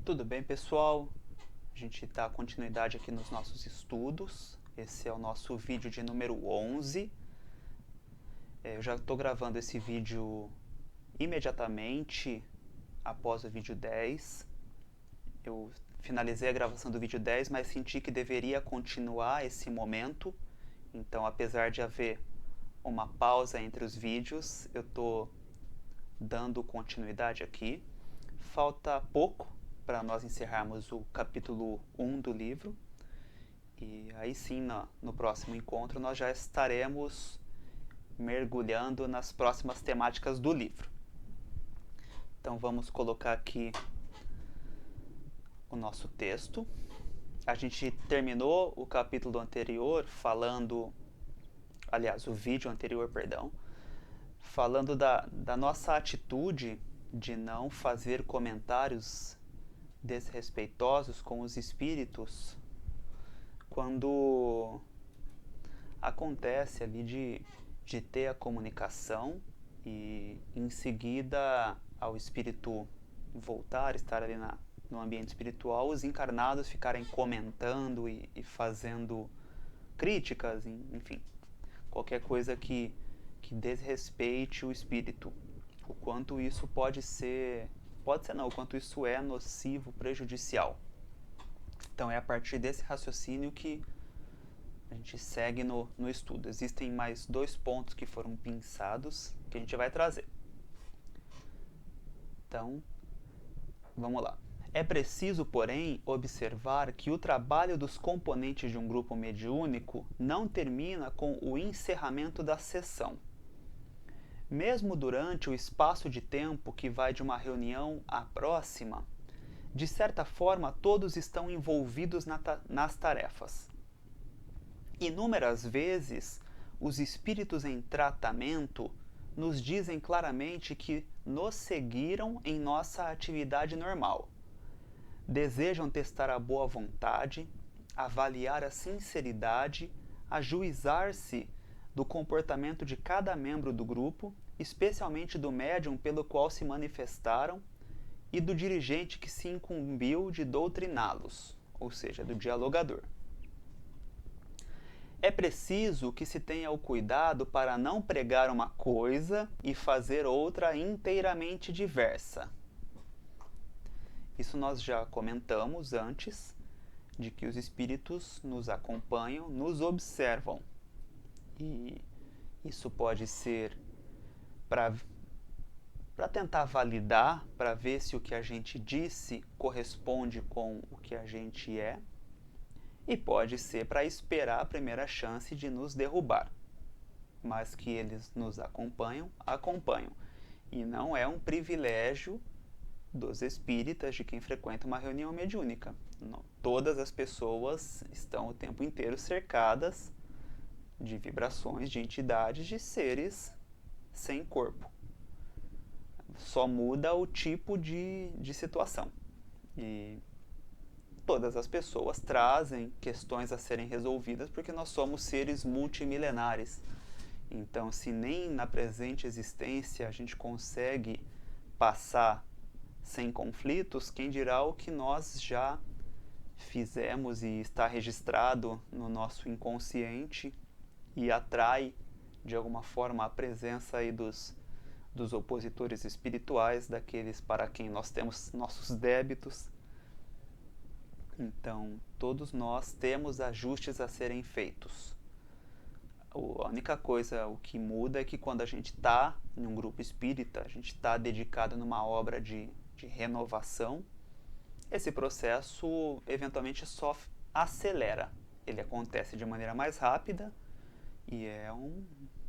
Tudo bem, pessoal? A gente dá continuidade aqui nos nossos estudos. Esse é o nosso vídeo de número 11. Eu já estou gravando esse vídeo imediatamente após o vídeo 10. Eu finalizei a gravação do vídeo 10, mas senti que deveria continuar esse momento. Então, apesar de haver uma pausa entre os vídeos, eu estou dando continuidade aqui. Falta pouco para nós encerrarmos o capítulo 1 do livro. E aí sim, no próximo encontro, nós já estaremos mergulhando nas próximas temáticas do livro. Então vamos colocar aqui o nosso texto. A gente terminou o capítulo anterior falando, aliás, o vídeo anterior, perdão, falando da nossa atitude de não fazer comentários desrespeitosos com os espíritos quando acontece ali de ter a comunicação e em seguida ao espírito voltar, estar ali no ambiente espiritual, os encarnados ficarem comentando e fazendo críticas, enfim, qualquer coisa que desrespeite o espírito. O quanto isso pode ser não, o quanto isso é nocivo, prejudicial. Então é a partir desse raciocínio que a gente segue no estudo. Existem mais 2 pontos que foram pinçados que a gente vai trazer. Então, vamos lá. É preciso, porém, observar que o trabalho dos componentes de um grupo mediúnico não termina com o encerramento da sessão. Mesmo durante o espaço de tempo que vai de uma reunião à próxima, de certa forma todos estão envolvidos nas tarefas. Inúmeras vezes, os espíritos em tratamento nos dizem claramente que nos seguiram em nossa atividade normal. Desejam testar a boa vontade, avaliar a sinceridade, ajuizar-se do comportamento de cada membro do grupo, especialmente do médium pelo qual se manifestaram e do dirigente que se incumbiu de doutriná-los, ou seja, do dialogador. É preciso que se tenha o cuidado para não pregar uma coisa e fazer outra inteiramente diversa. Isso nós já comentamos antes, de que os espíritos nos acompanham, nos observam. E isso pode ser para tentar validar, para ver se o que a gente disse corresponde com o que a gente é, e pode ser para esperar a primeira chance de nos derrubar. Mas que eles nos acompanham, acompanham. E não é um privilégio dos espíritas, de quem frequenta uma reunião mediúnica. Não, todas as pessoas estão o tempo inteiro cercadas de vibrações, de entidades, de seres sem corpo. Só muda o tipo de situação. E todas as pessoas trazem questões a serem resolvidas porque nós somos seres multimilenares. Então, se nem na presente existência a gente consegue passar sem conflitos, quem dirá o que nós já fizemos e está registrado no nosso inconsciente e atrai de alguma forma a presença aí dos opositores espirituais, daqueles para quem nós temos nossos débitos. Então, todos nós temos ajustes a serem feitos. A única coisa, o que muda é que quando a gente está em um grupo espírita, a gente está dedicado numa obra de renovação, esse processo eventualmente só acelera. Ele acontece de maneira mais rápida e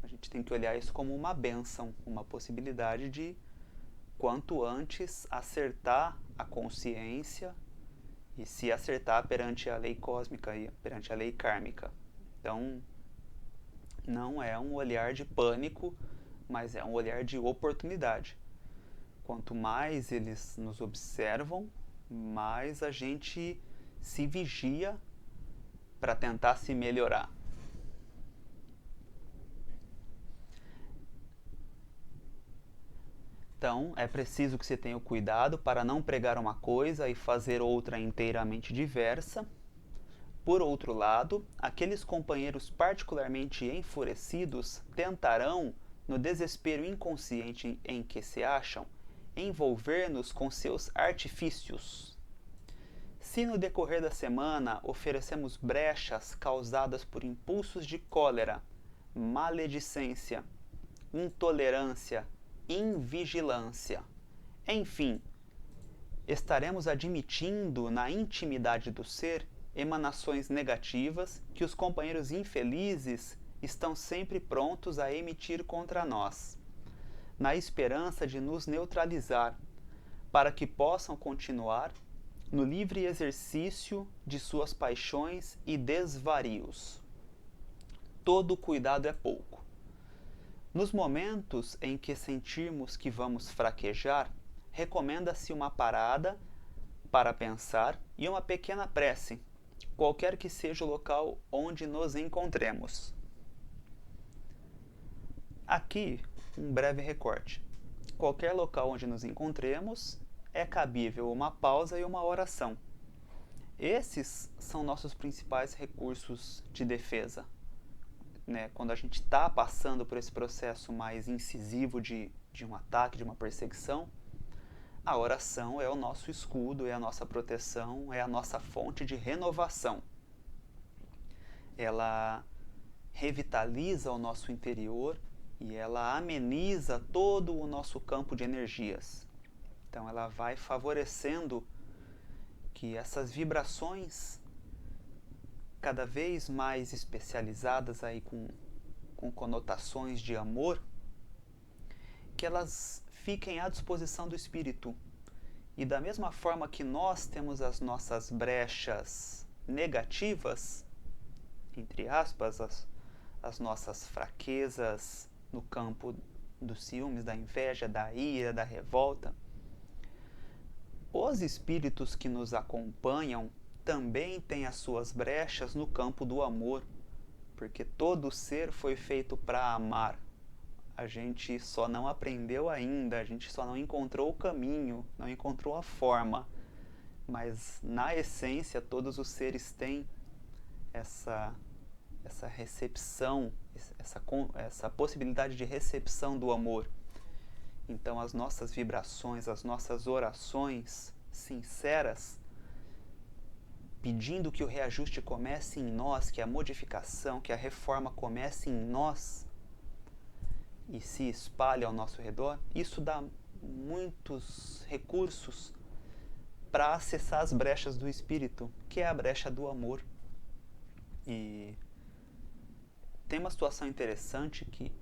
a gente tem que olhar isso como uma bênção, uma possibilidade de quanto antes acertar a consciência e se acertar perante a lei cósmica e perante a lei kármica. Então, não é um olhar de pânico, mas é um olhar de oportunidade. Quanto mais eles nos observam, mais a gente se vigia para tentar se melhorar. Então, é preciso que você tenha o cuidado para não pregar uma coisa e fazer outra inteiramente diversa. Por outro lado, aqueles companheiros particularmente enfurecidos tentarão, no desespero inconsciente em que se acham, envolver-nos com seus artifícios. Se no decorrer da semana oferecemos brechas causadas por impulsos de cólera, maledicência, intolerância, invigilância, enfim, estaremos admitindo na intimidade do ser emanações negativas que os companheiros infelizes estão sempre prontos a emitir contra nós, na esperança de nos neutralizar, para que possam continuar no livre exercício de suas paixões e desvarios. Todo cuidado é pouco. Nos momentos em que sentirmos que vamos fraquejar, recomenda-se uma parada para pensar e uma pequena prece, qualquer que seja o local onde nos encontremos. Aqui, um breve recorte. Qualquer local onde nos encontremos, é cabível uma pausa e uma oração. Esses são nossos principais recursos de defesa. Quando a gente está passando por esse processo mais incisivo de um ataque, de uma perseguição, a oração é o nosso escudo, é a nossa proteção, é a nossa fonte de renovação. Ela revitaliza o nosso interior e ela ameniza todo o nosso campo de energias. Então ela vai favorecendo que essas vibrações cada vez mais especializadas aí com conotações de amor, que elas fiquem à disposição do espírito. E da mesma forma que nós temos as nossas brechas negativas, entre aspas, as nossas fraquezas no campo dos ciúmes, da inveja, da ira, da revolta, os espíritos que nos acompanham também têm as suas brechas no campo do amor, porque todo ser foi feito para amar. A gente só não aprendeu ainda, a gente só não encontrou o caminho, não encontrou a forma, mas na essência todos os seres têm essa recepção, essa possibilidade de recepção do amor. Então as nossas vibrações, as nossas orações sinceras, pedindo que o reajuste comece em nós, que a modificação, que a reforma comece em nós e se espalhe ao nosso redor, isso dá muitos recursos para acessar as brechas do espírito, que é a brecha do amor. E tem uma situação interessante que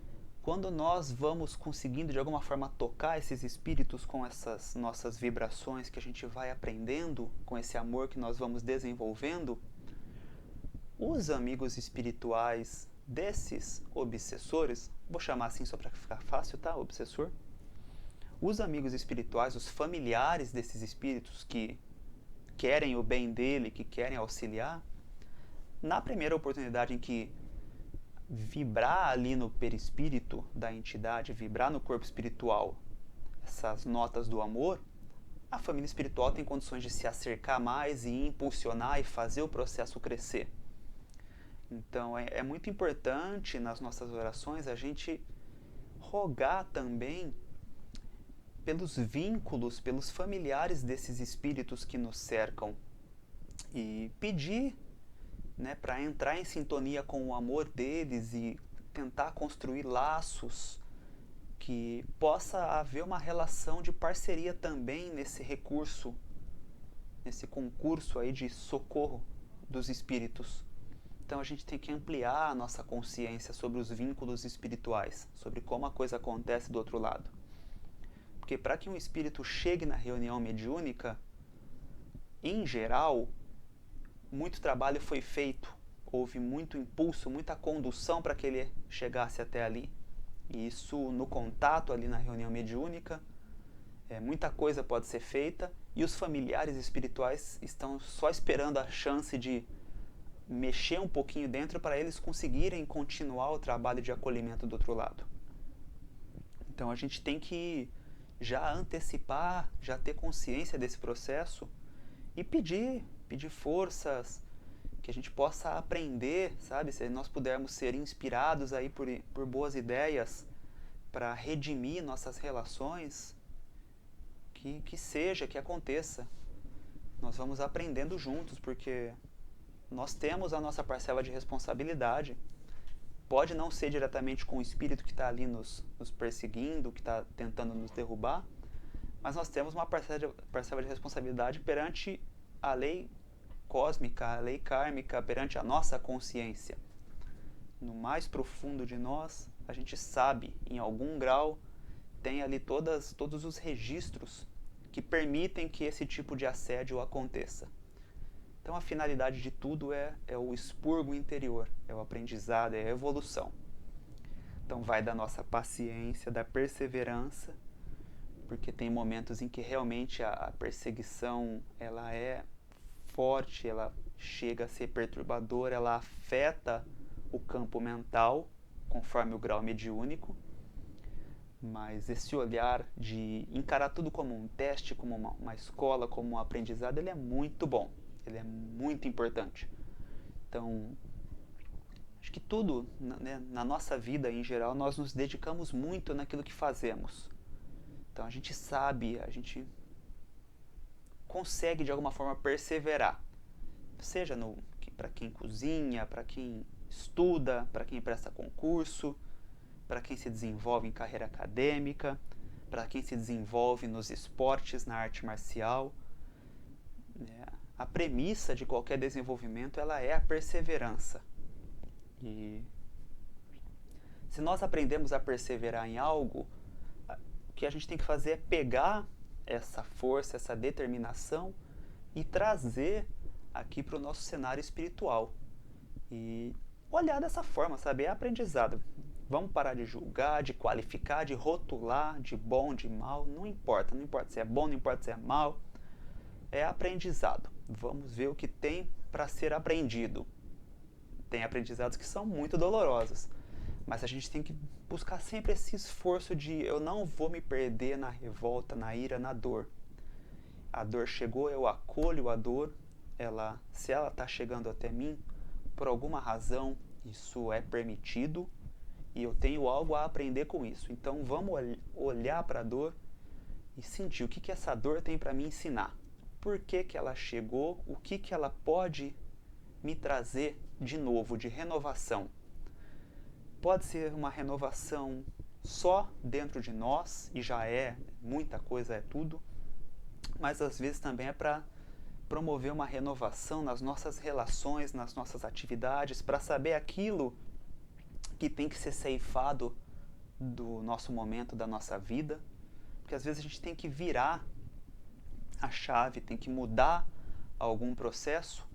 quando nós vamos conseguindo de alguma forma tocar esses espíritos com essas nossas vibrações que a gente vai aprendendo, com esse amor que nós vamos desenvolvendo, os amigos espirituais desses obsessores, vou chamar assim só para ficar fácil, tá? Obsessor. Os amigos espirituais, os familiares desses espíritos que querem o bem dele, que querem auxiliar, na primeira oportunidade em que vibrar ali no perispírito da entidade, vibrar no corpo espiritual essas notas do amor, a família espiritual tem condições de se acercar mais e impulsionar e fazer o processo crescer. Então é muito importante nas nossas orações a gente rogar também pelos vínculos, pelos familiares desses espíritos que nos cercam e pedir para entrar em sintonia com o amor deles e tentar construir laços que possa haver uma relação de parceria também nesse recurso, nesse concurso aí de socorro dos espíritos. Então a gente tem que ampliar a nossa consciência sobre os vínculos espirituais, sobre como a coisa acontece do outro lado. Porque para que um espírito chegue na reunião mediúnica, em geral, muito trabalho foi feito, houve muito impulso, muita condução para que ele chegasse até ali. E isso no contato ali na reunião mediúnica, muita coisa pode ser feita e os familiares espirituais estão só esperando a chance de mexer um pouquinho dentro para eles conseguirem continuar o trabalho de acolhimento do outro lado. Então a gente tem que já antecipar, já ter consciência desse processo e pedir forças, que a gente possa aprender, sabe? Se nós pudermos ser inspirados aí por boas ideias para redimir nossas relações, que seja, que aconteça. Nós vamos aprendendo juntos, porque nós temos a nossa parcela de responsabilidade. Pode não ser diretamente com o espírito que está ali nos perseguindo, que está tentando nos derrubar, mas nós temos uma parcela de responsabilidade perante a lei cósmica, a lei kármica, perante a nossa consciência. No mais profundo de nós, a gente sabe, em algum grau, tem ali todos os registros que permitem que esse tipo de assédio aconteça. Então a finalidade de tudo é o expurgo interior, é o aprendizado, é a evolução. Então vai da nossa paciência, da perseverança, porque tem momentos em que realmente a perseguição ela é forte, ela chega a ser perturbadora, ela afeta o campo mental, conforme o grau mediúnico, mas esse olhar de encarar tudo como um teste, como uma escola, como um aprendizado, ele é muito bom, ele é muito importante. Então, acho que tudo, né, na nossa vida em geral, nós nos dedicamos muito naquilo que fazemos. Então a gente sabe, a gente consegue de alguma forma perseverar, seja para quem cozinha, para quem estuda, para quem presta concurso, para quem se desenvolve em carreira acadêmica, para quem se desenvolve nos esportes, na arte marcial. A premissa de qualquer desenvolvimento ela é a perseverança. E se nós aprendemos a perseverar em algo, o que a gente tem que fazer é pegar essa força, essa determinação e trazer aqui para o nosso cenário espiritual. E olhar dessa forma, sabe? É aprendizado. Vamos parar de julgar, de qualificar, de rotular, de bom, de mal. Não importa se é bom, não importa se é mal. É aprendizado. Vamos ver o que tem para ser aprendido. Tem aprendizados que são muito dolorosos, mas a gente tem que buscar sempre esse esforço de eu não vou me perder na revolta, na ira, na dor. A dor chegou, eu acolho a dor. Se ela está chegando até mim, por alguma razão, isso é permitido e eu tenho algo a aprender com isso. Então vamos olhar para a dor e sentir o que essa dor tem para me ensinar. Por que ela chegou, o que ela pode me trazer de novo, de renovação. Pode ser uma renovação só dentro de nós, e já é, muita coisa é tudo, mas às vezes também é para promover uma renovação nas nossas relações, nas nossas atividades, para saber aquilo que tem que ser ceifado do nosso momento, da nossa vida, porque às vezes a gente tem que virar a chave, tem que mudar algum processo,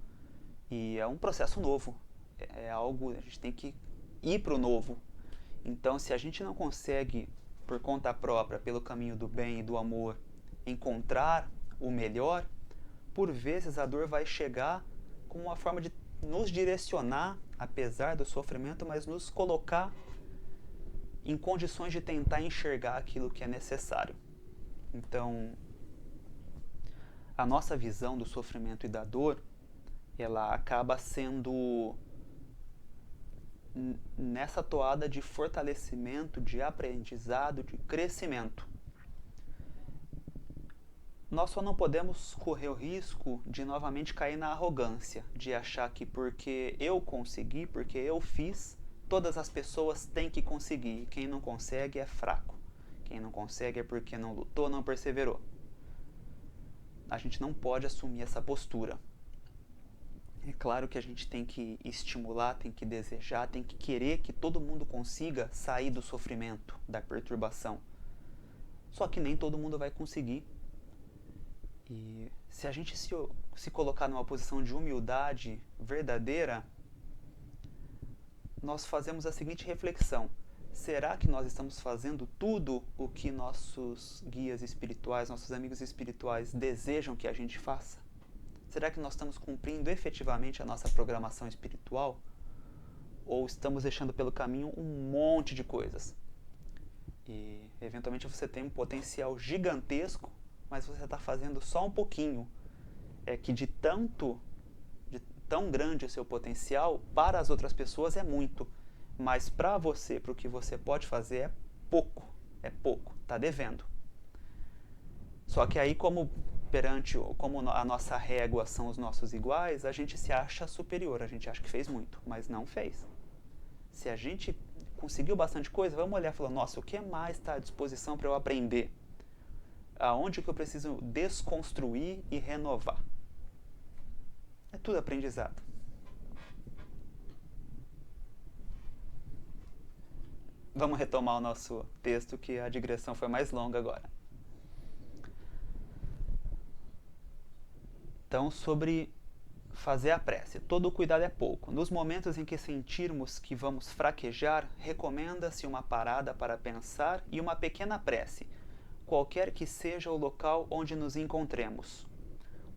e é um processo novo, é algo, a gente tem que ir para o novo. Então, se a gente não consegue, por conta própria, pelo caminho do bem e do amor, encontrar o melhor, por vezes a dor vai chegar como uma forma de nos direcionar, apesar do sofrimento, mas nos colocar em condições de tentar enxergar aquilo que é necessário. Então, a nossa visão do sofrimento e da dor, ela acaba sendo nessa toada de fortalecimento, de aprendizado, de crescimento. Nós só não podemos correr o risco de novamente cair na arrogância, de achar que porque eu consegui, porque eu fiz, todas as pessoas têm que conseguir. Quem não consegue é fraco. Quem não consegue é porque não lutou, não perseverou. A gente não pode assumir essa postura. É claro que a gente tem que estimular, tem que desejar, tem que querer que todo mundo consiga sair do sofrimento, da perturbação. Só que nem todo mundo vai conseguir. E se a gente se colocar numa posição de humildade verdadeira, nós fazemos a seguinte reflexão: será que nós estamos fazendo tudo o que nossos guias espirituais, nossos amigos espirituais desejam que a gente faça? Será que nós estamos cumprindo efetivamente a nossa programação espiritual? Ou estamos deixando pelo caminho um monte de coisas? E eventualmente você tem um potencial gigantesco, mas você está fazendo só um pouquinho. É que de tão grande o seu potencial, para as outras pessoas é muito. Mas para você, para o que você pode fazer, é pouco. É pouco, está devendo. Só que aí, como a nossa régua são os nossos iguais, a gente se acha superior, a gente acha que fez muito, mas não fez. Se a gente conseguiu bastante coisa, vamos olhar e falar, nossa, o que mais está à disposição para eu aprender? Aonde que eu preciso desconstruir e renovar? É tudo aprendizado. Vamos retomar o nosso texto, que a digressão foi mais longa agora. Então, sobre fazer a prece. Todo cuidado é pouco. Nos momentos em que sentirmos que vamos fraquejar, recomenda-se uma parada para pensar e uma pequena prece, qualquer que seja o local onde nos encontremos.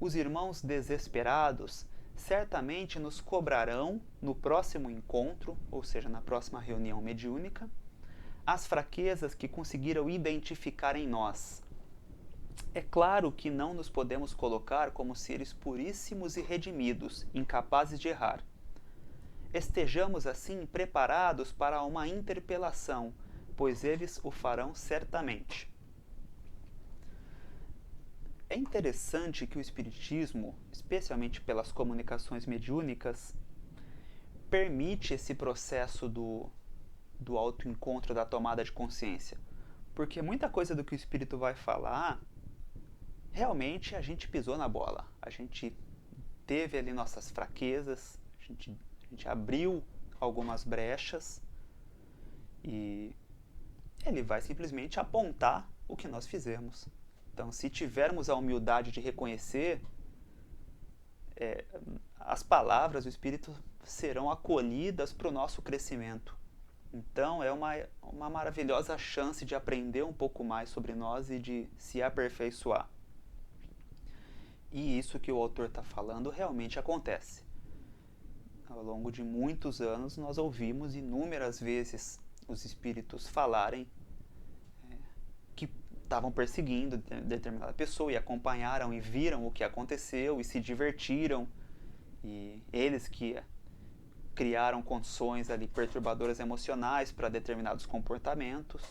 Os irmãos desesperados certamente nos cobrarão no próximo encontro, ou seja, na próxima reunião mediúnica, as fraquezas que conseguiram identificar em nós. É claro que não nos podemos colocar como seres puríssimos e redimidos, incapazes de errar. Estejamos assim preparados para uma interpelação, pois eles o farão certamente. É interessante que o Espiritismo, especialmente pelas comunicações mediúnicas, permite esse processo do autoencontro, da tomada de consciência. Porque muita coisa do que o Espírito vai falar, realmente a gente pisou na bola. A gente teve ali nossas fraquezas, a gente abriu algumas brechas e ele vai simplesmente apontar o que nós fizemos. Então, se tivermos a humildade de reconhecer, as palavras do Espírito serão acolhidas para o nosso crescimento. Então, é uma maravilhosa chance de aprender um pouco mais sobre nós e de se aperfeiçoar. E isso que o autor está falando realmente acontece. Ao longo de muitos anos, nós ouvimos inúmeras vezes os espíritos falarem que estavam perseguindo determinada pessoa e acompanharam e viram o que aconteceu e se divertiram. E eles que criaram condições ali perturbadoras emocionais para determinados comportamentos,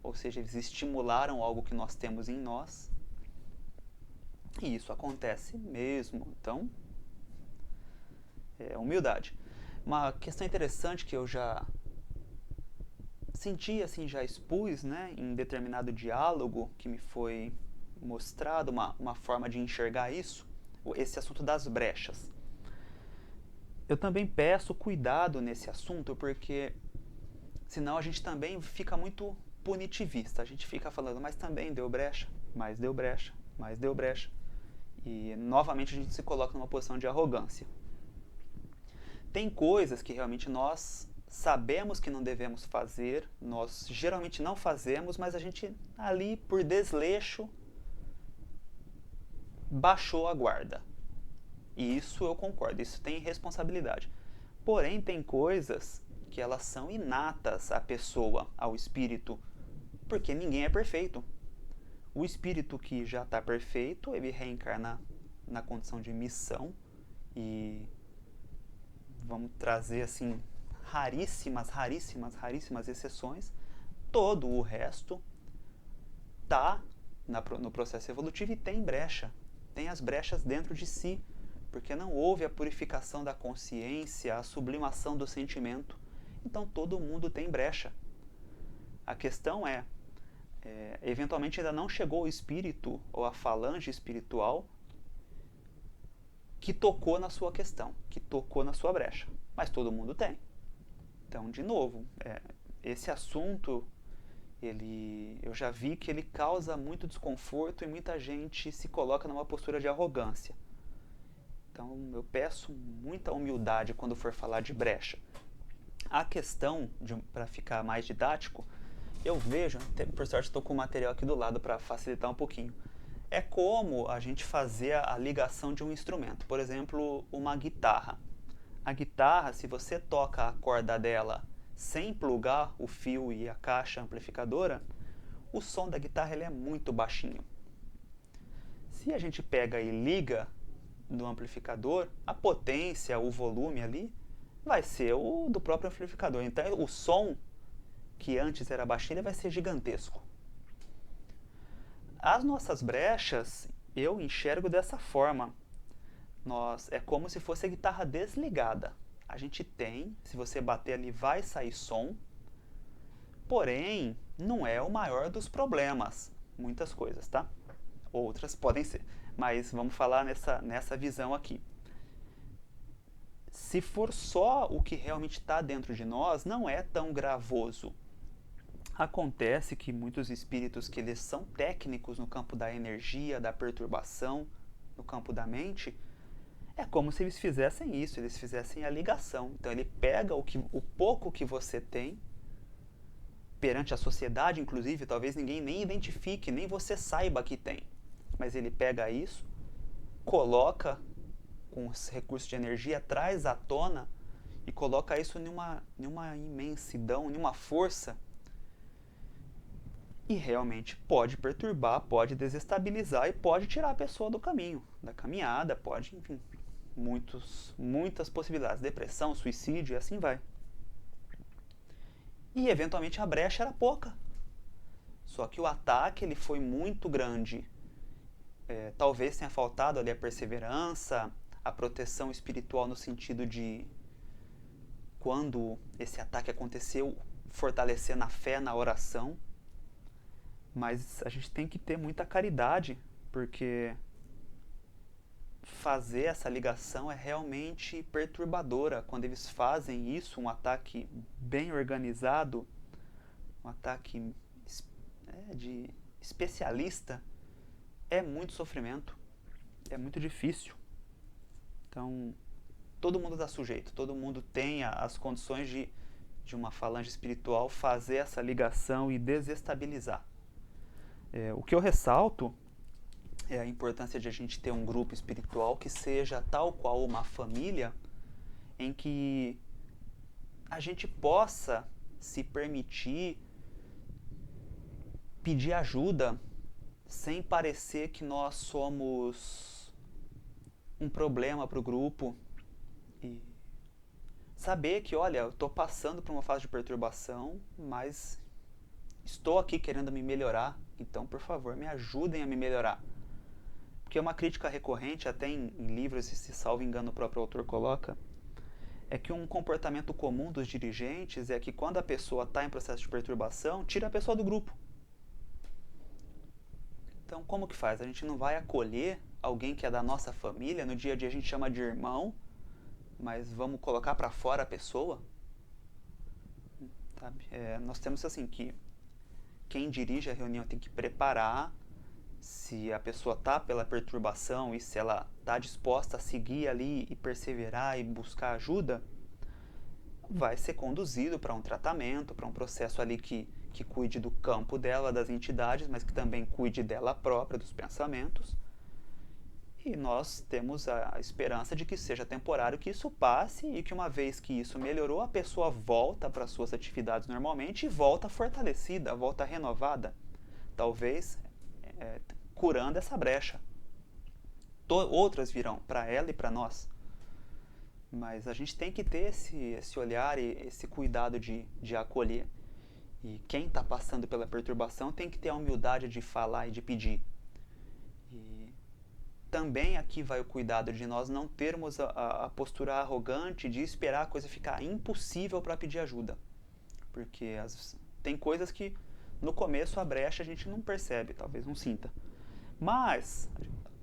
ou seja, eles estimularam algo que nós temos em nós. E isso acontece mesmo. Então, humildade. Uma questão interessante que eu já senti, assim, já expus, né, em determinado diálogo que me foi mostrado, uma forma de enxergar isso, esse assunto das brechas. Eu também peço cuidado nesse assunto, porque senão a gente também fica muito punitivista. A gente fica falando, mas também deu brecha, mas deu brecha, mas deu brecha. E novamente a gente se coloca numa posição de arrogância. Tem coisas que realmente nós sabemos que não devemos fazer, nós geralmente não fazemos, mas a gente ali, por desleixo, baixou a guarda. E isso eu concordo, isso tem responsabilidade. Porém, tem coisas que elas são inatas à pessoa, ao espírito, porque ninguém é perfeito. O espírito que já está perfeito, ele reencarna na condição de missão e vamos trazer assim raríssimas exceções. Todo o resto está no processo evolutivo e tem brecha, tem as brechas dentro de si, porque não houve a purificação da consciência, a sublimação do sentimento. Então todo mundo tem brecha. A questão eventualmente ainda não chegou o espírito ou a falange espiritual que tocou na sua questão, que tocou na sua brecha. Mas todo mundo tem. Então, de novo, esse assunto, eu já vi que ele causa muito desconforto e muita gente se coloca numa postura de arrogância. Então, eu peço muita humildade quando for falar de brecha. A questão, para ficar mais didático, eu vejo, por sorte estou com o material aqui do lado para facilitar um pouquinho, é como a gente fazer a ligação de um instrumento. Por exemplo, uma guitarra. A guitarra, se você toca a corda dela sem plugar o fio e a caixa amplificadora, o som da guitarra ele é muito baixinho. Se a gente pega e liga no amplificador, a potência, o volume ali, vai ser o do próprio amplificador. Então o som, que antes era baixinho, ele vai ser gigantesco. As nossas brechas, eu enxergo dessa forma. É como se fosse a guitarra desligada. A gente tem, se você bater ali vai sair som, porém, não é o maior dos problemas. Muitas coisas, tá? Outras podem ser, mas vamos falar nessa visão aqui. Se for só o que realmente está dentro de nós, não é tão gravoso. Acontece que muitos espíritos que eles são técnicos no campo da energia, da perturbação, no campo da mente, é como se eles fizessem isso, eles fizessem a ligação. Então ele pega o pouco que você tem, perante a sociedade inclusive, talvez ninguém nem identifique, nem você saiba que tem. Mas ele pega isso, coloca com os recursos de energia, traz à tona e coloca isso numa imensidão, numa força, e realmente pode perturbar, pode desestabilizar e pode tirar a pessoa do caminho, da caminhada, pode, enfim, muitas possibilidades, depressão, suicídio e assim vai. E eventualmente a brecha era pouca, só que o ataque ele foi muito grande. Talvez tenha faltado ali a perseverança, a proteção espiritual no sentido de, quando esse ataque aconteceu, fortalecer na fé, na oração. Mas a gente tem que ter muita caridade, porque fazer essa ligação é realmente perturbadora. Quando eles fazem isso, um ataque bem organizado, um ataque de especialista, é muito sofrimento, é muito difícil. Então, todo mundo está sujeito, todo mundo tem as condições de uma falange espiritual fazer essa ligação e desestabilizar. O que eu ressalto é a importância de a gente ter um grupo espiritual que seja tal qual uma família, em que a gente possa se permitir pedir ajuda sem parecer que nós somos um problema para o grupo, e saber que, olha, eu estou passando por uma fase de perturbação, mas estou aqui querendo me melhorar, então, por favor, me ajudem a me melhorar. Porque uma crítica recorrente, até em livros, se salvo engano o próprio autor coloca, é que um comportamento comum dos dirigentes é que quando a pessoa está em processo de perturbação, tira a pessoa do grupo. Então, como que faz? A gente não vai acolher alguém que é da nossa família, no dia a dia a gente chama de irmão, mas vamos colocar para fora a pessoa? Sabe? Nós temos assim que quem dirige a reunião tem que preparar, se a pessoa está pela perturbação e se ela está disposta a seguir ali e perseverar e buscar ajuda, vai ser conduzido para um tratamento, para um processo ali que cuide do campo dela, das entidades, mas que também cuide dela própria, dos pensamentos. E nós temos a esperança de que seja temporário, que isso passe e que uma vez que isso melhorou, a pessoa volta para suas atividades normalmente e volta fortalecida, volta renovada, talvez curando essa brecha. Outras virão para ela e para nós. Mas a gente tem que ter esse olhar e esse cuidado de acolher. E quem está passando pela perturbação tem que ter a humildade de falar e de pedir. E também aqui vai o cuidado de nós não termos a postura arrogante de esperar a coisa ficar impossível para pedir ajuda. Porque tem coisas que no começo a brecha a gente não percebe, talvez não sinta. Mas,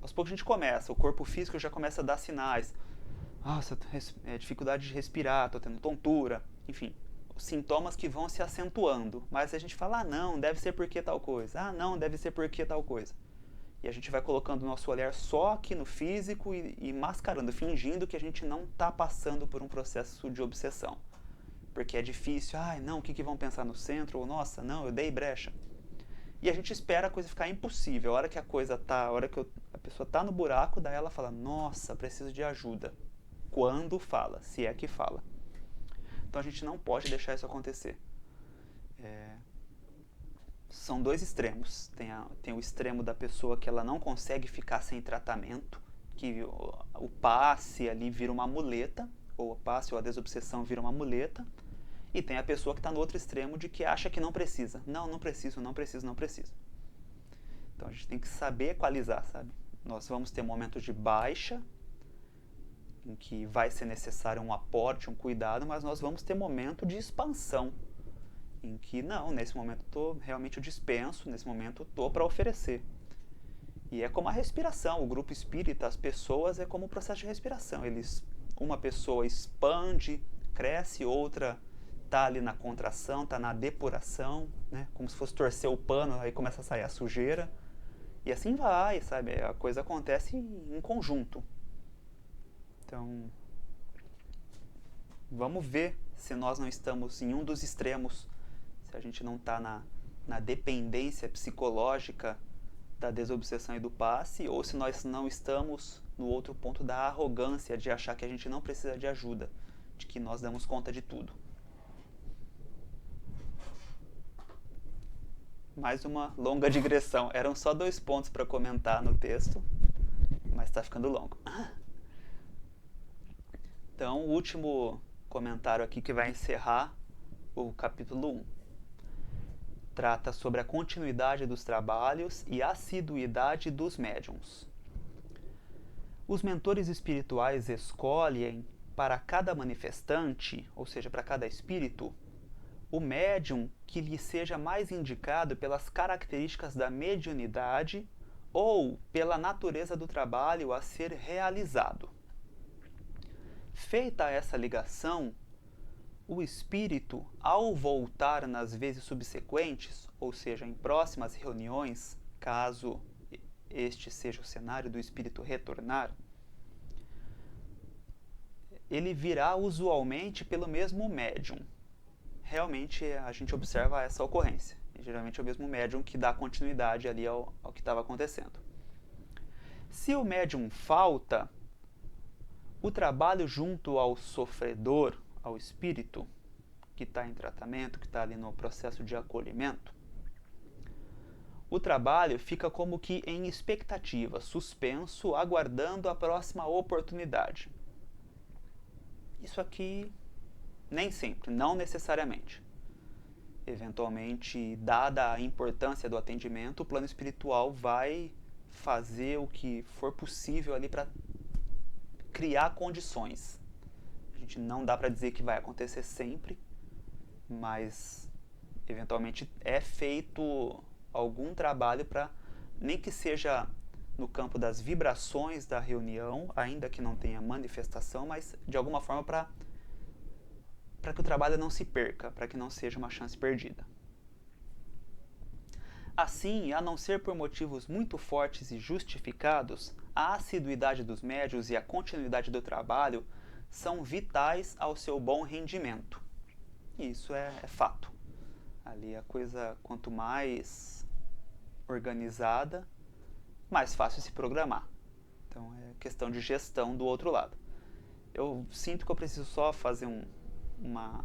aos poucos a gente começa, o corpo físico já começa a dar sinais. Nossa, dificuldade de respirar, estou tendo tontura, enfim. Sintomas que vão se acentuando, mas a gente fala, não, deve ser porque tal coisa, não, deve ser porque tal coisa. E a gente vai colocando o nosso olhar só aqui no físico e mascarando, fingindo que a gente não está passando por um processo de obsessão. Porque é difícil, não, o que vão pensar no centro? Ou, nossa, não, eu dei brecha. E a gente espera a coisa ficar impossível. A hora que a pessoa está no buraco, daí ela fala, nossa, preciso de ajuda. Quando fala, se é que fala. Então a gente não pode deixar isso acontecer. são dois extremos. Tem o extremo da pessoa que ela não consegue ficar sem tratamento, que o passe ali vira uma muleta, ou o passe ou a desobsessão vira uma muleta, e tem a pessoa que está no outro extremo de que acha que não precisa. Não preciso, não preciso, não preciso. Então a gente tem que saber equalizar, sabe? Nós vamos ter momentos de baixa, em que vai ser necessário um aporte, um cuidado, mas nós vamos ter momento de expansão, em que não, nesse momento realmente eu dispenso, nesse momento estou para oferecer. E é como a respiração, o grupo espírita, as pessoas, é como o processo de respiração. Uma pessoa expande, cresce, outra está ali na contração, está na depuração, né? Como se fosse torcer o pano, aí começa a sair a sujeira. E assim vai, sabe? A coisa acontece em conjunto. Então, vamos ver se nós não estamos em um dos extremos, se a gente não está na dependência psicológica da desobsessão e do passe, ou se nós não estamos no outro ponto da arrogância, de achar que a gente não precisa de ajuda, de que nós damos conta de tudo. Mais uma longa digressão. Eram só 2 pontos para comentar no texto, mas está ficando longo. Então, o último comentário aqui que vai encerrar o capítulo 1. Trata sobre a continuidade dos trabalhos e a assiduidade dos médiuns. Os mentores espirituais escolhem para cada manifestante, ou seja, para cada espírito, o médium que lhe seja mais indicado pelas características da mediunidade ou pela natureza do trabalho a ser realizado. Feita essa ligação, o espírito, ao voltar nas vezes subsequentes, ou seja, em próximas reuniões, caso este seja o cenário do espírito retornar, ele virá usualmente pelo mesmo médium. Realmente a gente observa essa ocorrência. E, geralmente é o mesmo médium que dá continuidade ali ao que estava acontecendo. Se o médium falta, o trabalho junto ao sofredor, ao espírito que está em tratamento, que está ali no processo de acolhimento, o trabalho fica como que em expectativa, suspenso, aguardando a próxima oportunidade. Isso aqui nem sempre, não necessariamente. Eventualmente, dada a importância do atendimento, o plano espiritual vai fazer o que for possível ali para criar condições. A gente não dá para dizer que vai acontecer sempre, mas eventualmente é feito algum trabalho para, nem que seja no campo das vibrações da reunião, ainda que não tenha manifestação, mas de alguma forma para que o trabalho não se perca, para que não seja uma chance perdida. Assim, a não ser por motivos muito fortes e justificados, a assiduidade dos médiuns e a continuidade do trabalho são vitais ao seu bom rendimento. Isso é fato. Ali a coisa, quanto mais organizada, mais fácil se programar. Então é questão de gestão do outro lado. Eu sinto que eu preciso só fazer uma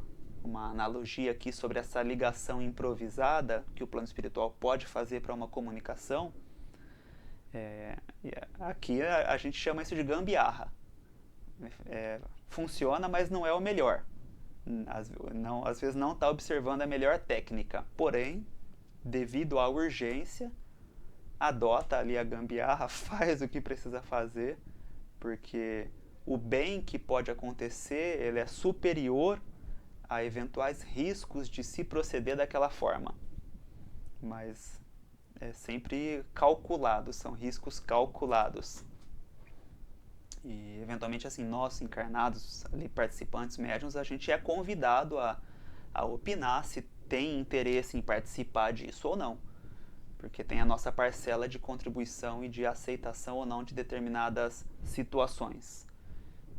analogia aqui sobre essa ligação improvisada que o plano espiritual pode fazer para uma comunicação. Aqui a gente chama isso de gambiarra. Funciona, mas não é o melhor. Às vezes não está observando a melhor técnica. Porém, devido à urgência, adota ali a gambiarra, faz o que precisa fazer, porque o bem que pode acontecer ele é superior a eventuais riscos de se proceder daquela forma. Mas é sempre calculado, são riscos calculados. E eventualmente assim, nós encarnados, ali, participantes médiuns, a gente é convidado a opinar se tem interesse em participar disso ou não. Porque tem a nossa parcela de contribuição e de aceitação ou não de determinadas situações.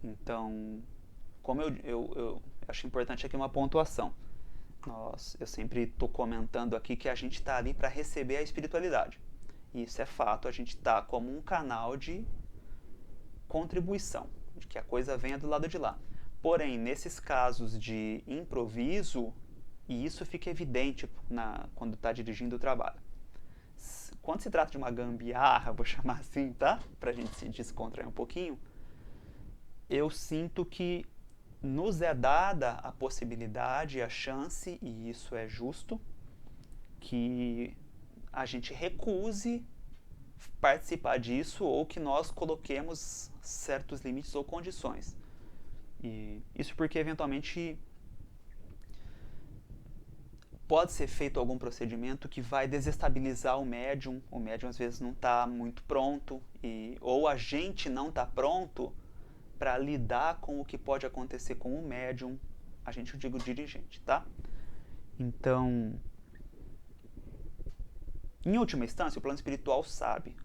Então, como eu acho importante aqui uma pontuação. Eu sempre estou comentando aqui que a gente está ali para receber a espiritualidade. E isso é fato, a gente está como um canal de contribuição, de que a coisa venha do lado de lá. Porém, nesses casos de improviso, E isso fica evidente quando está dirigindo o trabalho. Quando se trata de uma gambiarra, vou chamar assim, tá? Para a gente se descontrair um pouquinho, eu sinto que nos é dada a possibilidade, a chance, e isso é justo, que a gente recuse participar disso ou que nós coloquemos certos limites ou condições. E isso porque eventualmente pode ser feito algum procedimento que vai desestabilizar o médium às vezes não está muito pronto, ou a gente não está pronto para lidar com o que pode acontecer com o médium, a gente, eu digo dirigente, tá? Então, em última instância, o plano espiritual sabe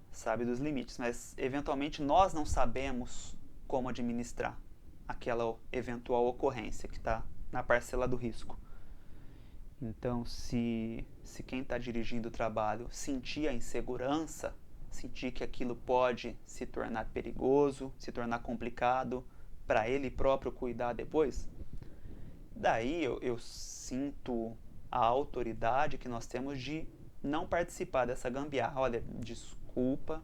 dos limites, mas eventualmente nós não sabemos como administrar aquela eventual ocorrência que está na parcela do risco. Então, se quem está dirigindo o trabalho sentir a insegurança, sentir que aquilo pode se tornar perigoso, se tornar complicado, para ele próprio cuidar depois, daí eu sinto a autoridade que nós temos de não participar dessa gambiarra. Olha, desculpa,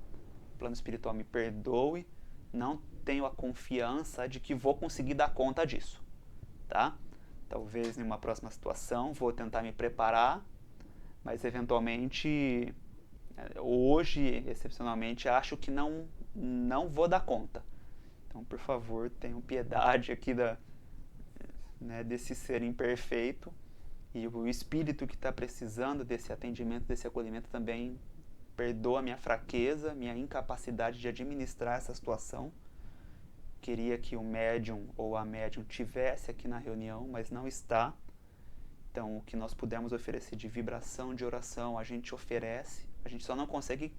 o plano espiritual me perdoe, não tenho a confiança de que vou conseguir dar conta disso, tá? Talvez em uma próxima situação vou tentar me preparar, mas eventualmente, hoje, excepcionalmente, acho que não vou dar conta. Então, por favor, tenham piedade aqui desse ser imperfeito, e o espírito que está precisando desse atendimento, desse acolhimento também perdoa minha fraqueza, minha incapacidade de administrar essa situação. Queria que o médium ou a médium tivesse aqui na reunião, mas não está. Então, o que nós pudermos oferecer de vibração, de oração, a gente oferece. A gente só não consegue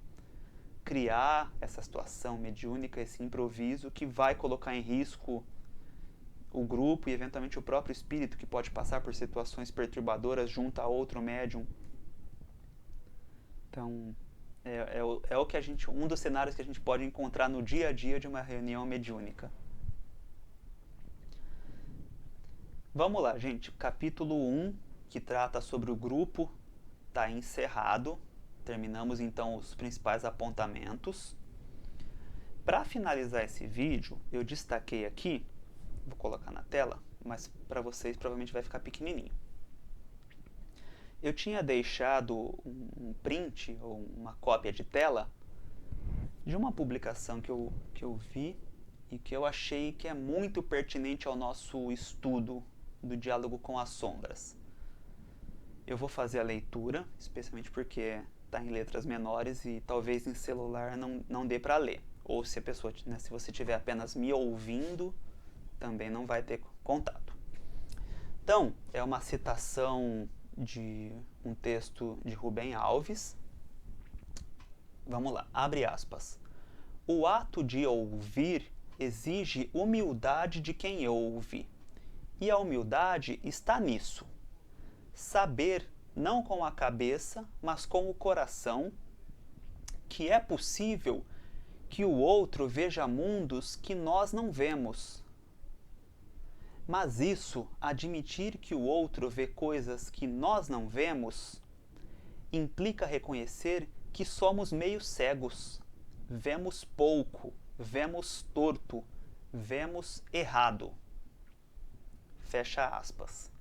criar essa situação mediúnica, esse improviso que vai colocar em risco o grupo e eventualmente o próprio espírito, que pode passar por situações perturbadoras junto a outro médium. Então, o que um dos cenários que a gente pode encontrar no dia a dia de uma reunião mediúnica. Vamos lá, gente. Capítulo 1, que trata sobre o grupo, está encerrado. Terminamos então os principais apontamentos. Para finalizar esse vídeo, eu destaquei aqui, vou colocar na tela, mas para vocês provavelmente vai ficar pequenininho. Eu tinha deixado um print ou uma cópia de tela de uma publicação que eu vi e que eu achei que é muito pertinente ao nosso estudo do diálogo com as sombras. Eu vou fazer a leitura, especialmente porque está em letras menores e talvez em celular não dê para ler. Ou se a pessoa, se você estiver apenas me ouvindo, também não vai ter contato. Então, é uma citação de um texto de Rubem Alves. Vamos lá, abre aspas. O ato de ouvir exige humildade de quem ouve. E a humildade está nisso. Saber, não com a cabeça, mas com o coração, que é possível que o outro veja mundos que nós não vemos. Mas isso, admitir que o outro vê coisas que nós não vemos, implica reconhecer que somos meio cegos. Vemos pouco, vemos torto, vemos errado. Fecha aspas.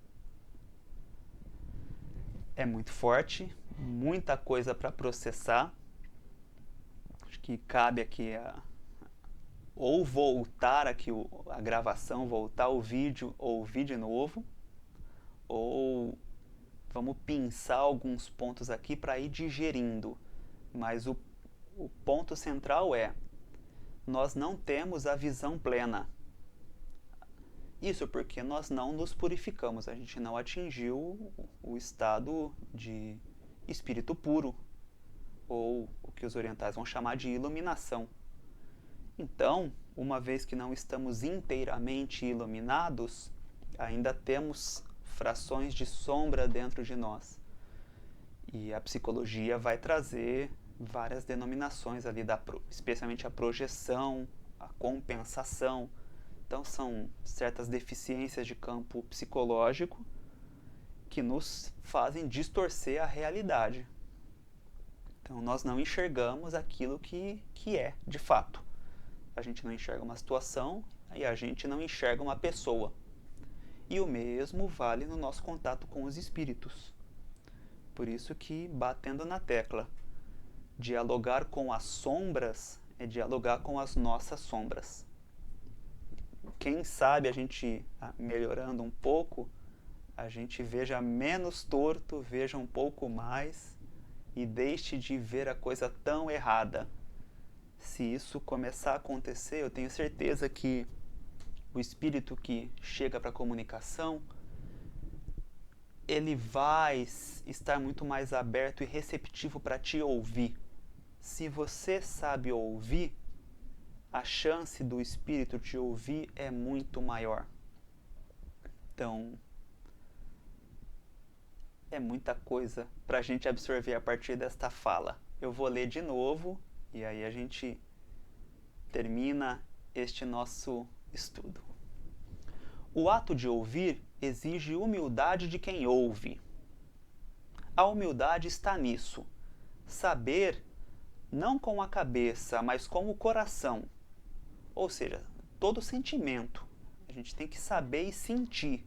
É muito forte, muita coisa para processar. Acho que cabe aqui ou voltar aqui a gravação, voltar o vídeo, ouvir de novo, ou vamos pinçar alguns pontos aqui para ir digerindo. Mas o ponto central é: nós não temos a visão plena. Isso porque nós não nos purificamos, a gente não atingiu o estado de espírito puro, ou o que os orientais vão chamar de iluminação. Então, uma vez que não estamos inteiramente iluminados, ainda temos frações de sombra dentro de nós. E a psicologia vai trazer várias denominações ali, especialmente a projeção, a compensação. Então, são certas deficiências de campo psicológico que nos fazem distorcer a realidade. Então, nós não enxergamos aquilo que é, de fato. A gente não enxerga uma situação e a gente não enxerga uma pessoa. E o mesmo vale no nosso contato com os espíritos. Por isso que, batendo na tecla, dialogar com as sombras é dialogar com as nossas sombras. Quem sabe a gente, melhorando um pouco, a gente veja menos torto, veja um pouco mais e deixe de ver a coisa tão errada. Se isso começar a acontecer, eu tenho certeza que o espírito que chega para a comunicação, ele vai estar muito mais aberto e receptivo para te ouvir. Se você sabe ouvir, a chance do espírito te ouvir é muito maior. Então, é muita coisa para a gente absorver a partir desta fala. Eu vou ler de novo e aí a gente termina este nosso estudo. O ato de ouvir exige humildade de quem ouve. A humildade está nisso, saber não com a cabeça, mas com o coração. Ou seja, todo sentimento. A gente tem que saber e sentir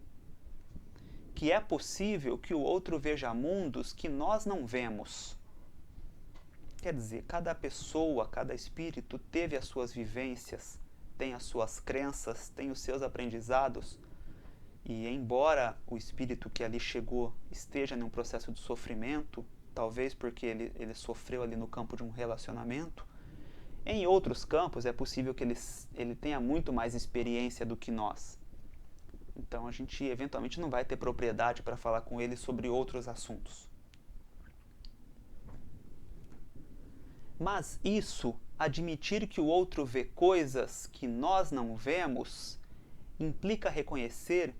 que é possível que o outro veja mundos que nós não vemos. Quer dizer, cada pessoa, cada espírito teve as suas vivências, tem as suas crenças, tem os seus aprendizados. E embora o espírito que ali chegou esteja num processo de sofrimento, talvez porque ele sofreu ali no campo de um relacionamento, em outros campos é possível que ele tenha muito mais experiência do que nós. Então a gente eventualmente não vai ter propriedade para falar com ele sobre outros assuntos. Mas isso, admitir que o outro vê coisas que nós não vemos, implica reconhecer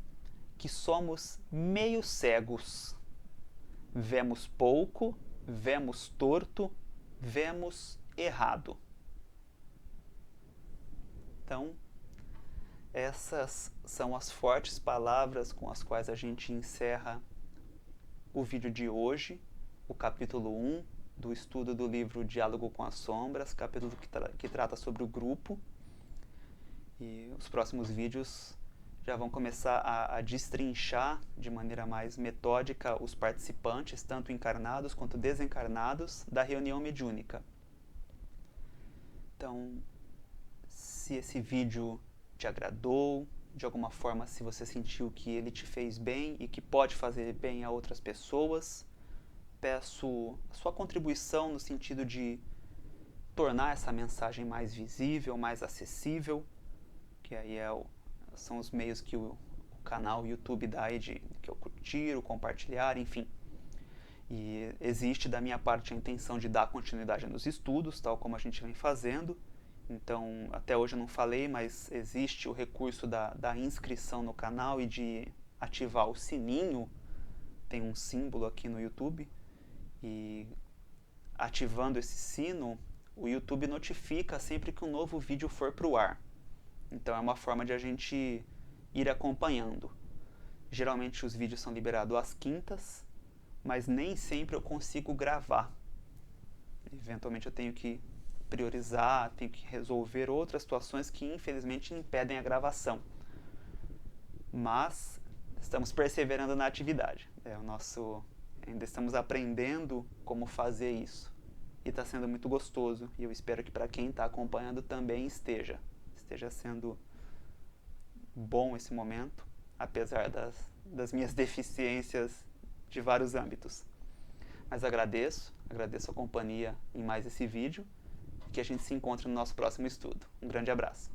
que somos meio cegos. Vemos pouco, vemos torto, vemos errado. Então, essas são as fortes palavras com as quais a gente encerra o vídeo de hoje, o capítulo 1 do estudo do livro Diálogo com as Sombras, capítulo que trata sobre o grupo. E os próximos vídeos já vão começar a destrinchar de maneira mais metódica os participantes, tanto encarnados quanto desencarnados, da reunião mediúnica. Então, se esse vídeo te agradou, de alguma forma, se você sentiu que ele te fez bem e que pode fazer bem a outras pessoas, peço a sua contribuição no sentido de tornar essa mensagem mais visível, mais acessível, que aí são os meios que o canal YouTube dá aí que eu curtir, o compartilhar, enfim. E existe da minha parte a intenção de dar continuidade nos estudos, tal como a gente vem fazendo. Então, até hoje eu não falei, mas existe o recurso da inscrição no canal e de ativar o sininho. Tem um símbolo aqui no YouTube. E ativando esse sino, o YouTube notifica sempre que um novo vídeo for para o ar. Então, é uma forma de a gente ir acompanhando. Geralmente os vídeos são liberados às quintas, mas nem sempre eu consigo gravar. Eventualmente eu tenho que priorizar, tenho que resolver outras situações que infelizmente impedem a gravação. Mas estamos perseverando na atividade. Ainda estamos aprendendo como fazer isso. E está sendo muito gostoso. E eu espero que para quem está acompanhando também esteja sendo bom esse momento, apesar das minhas deficiências de vários âmbitos. Mas agradeço a companhia em mais esse vídeo, que a gente se encontre no nosso próximo estudo. Um grande abraço.